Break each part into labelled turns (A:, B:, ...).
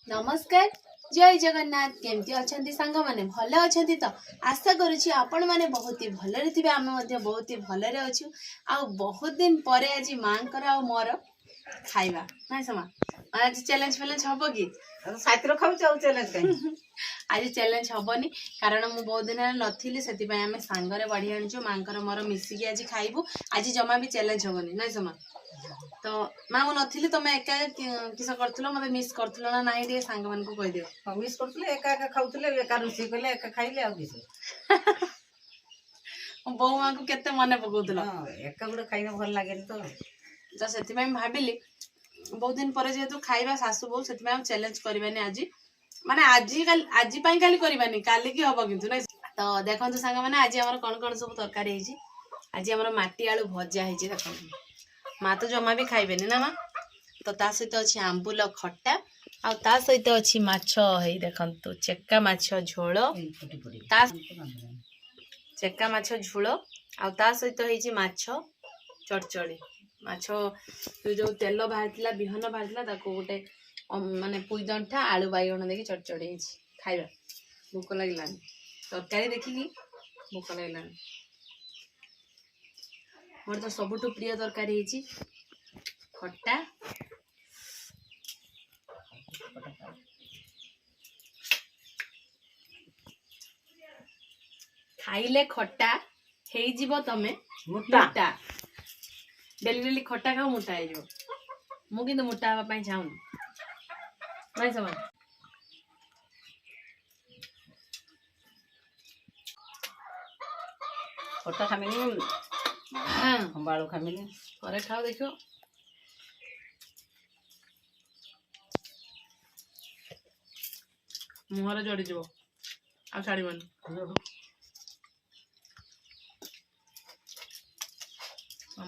A: नमस्कार जय जगन्नाथ केमती अच्छा सांग मैंने भल अच्छा तो आशा करुँच आपण मैंने बहुत ही भलरे थे आम बहुत ही भलरे अच्छु आ बहुत दिन पर आज माँ मोर खाइबा ना समा आज चैलेंज फैलेंज हम कि आज चैलेंज हेनी कारण मु बहुत दिन नी से आम सांगे बढ़ी आणु माँ मोर मिसिकी आज खाइबू आज जमा भी चैलेंज हेनी ना समा तो माँ मु नी तुम एका किस कर मत मिस कर ना ना ये सांग मान को कहीदिव
B: मिस करथले एका एका खाउथले एका रोषे कले एका खाइले आ किस
A: बो माँ को केते मने पकाउथल
B: एका गुडे खाइना भल लागे
A: तो से भाविली बहुत दिन पर जेहेतु खाइबा सासू बो से चैलेंज करवानी आज माने आज खाली करवानी काली की हम किंतु ना तो देखो सांग मैंने आज आम कौन कौन सब तरकारी आज आम माटी आलू भजा है देखो माँ तो जमा भी खाइबेनी ना माँ तो ता सहित अच्छी आंबुल खट्टा आ ता सहित अच्छी माछ है देखंतु चेक्का माछ झोल ता चेक्का माछ झोल आ ता सहित है माछ चड़चड़ी माछ जो तेल बाहर बिहन बाहर गोटे माने पुई दंठा आलू बैगण देखिए चड़चड़ी खाइबा भोक लगिलानी तरकारी देखिकी भोक लगिलानी मोर तो सबुठु प्रिय तरकारी खट्टा खाइले खट्टा हे जीवो तमे मोटा डेली डेली खट्टा खाओ मोटा हे जो मु किंतु मोटा हवा पई चाहूनी नहीं समझ
B: खट्टा खामिनी
A: हां
B: बाळू खामिनी
A: परे खाओ देखो मुहर जड़ी जीवो आ छाड़ीबनी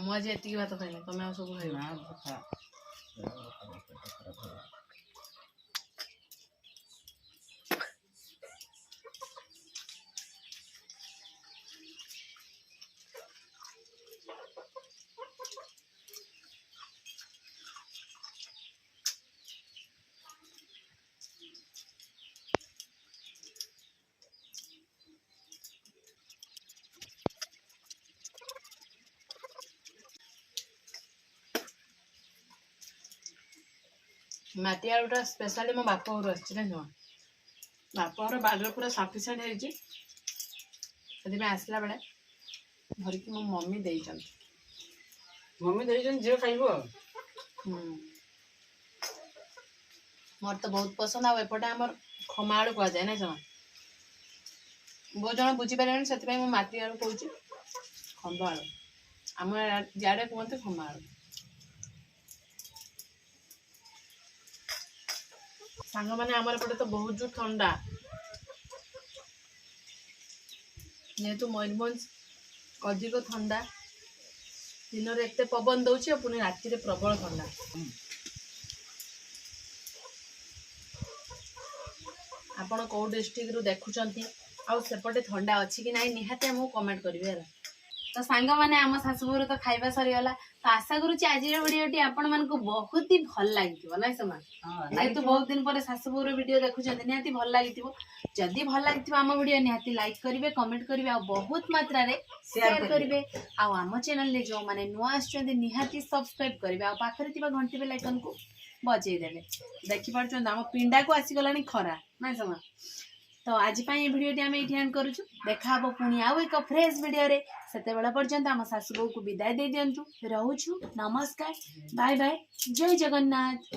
A: मु आज एति भात खाइनी तमे आ सब खाइबा माटी आलूटा स्पेशली मो बाप घर आना बाप घर बाड़े पूरा सफिसीयंट है आसला बेले धरिकी मो मम्मी देइछन
B: जे खाइबो
A: मोर तो बहुत पसंद आएपटे आम खमा आलू कह जाए ना जमा बहुत जन बुझीपारे से माटी आलू कहूँ खंभ आलू आम इे कहते खमा आलू सांग मैंने आमर पटे तो बहुत जो ठंडा जेहेतु मयूरभंज अधिक ठंडा दिन में एत पवन दौर पुणी राति प्रबल ठंडा आपण कौ डिस्ट्रिक्ट रु देखुंट आउ सेपटे ठंडा अच्छी कि नहीं निहाती आमको कमेंट करेंगे तो सांग मैंने आम शाशुघर तो खाइबा सरीगला तो आशा करुँच आज भिडियो आपण मान बहुत ही भल लगी ना समान तो बहुत दिन पर शाशुघर भिडियो देखुं निहाती भल लगी जदि भल लगी आम भिडियो निहाती लाइक करेंगे कमेंट करेंगे आ बहुत मात्रा रे शेयर करेंगे आम चैनल जो मैंने नुआ आसुच्चंदी निहाती सब्सक्राइब करेंगे आ पाखरे थिबा घंटी बेल आइकन को बजाई देवे देखि पारछन आम पिंडा को आसीगलानी खरा ना समा तो आज भिडियो आम ये एंड करूँ देखा पुणी आउ एक फ्रेश भिडियो रे सेते बेला पर्यंत आम सासू को विदाय दे दिंतु रोचु नमस्कार बाय बाय जय जगन्नाथ।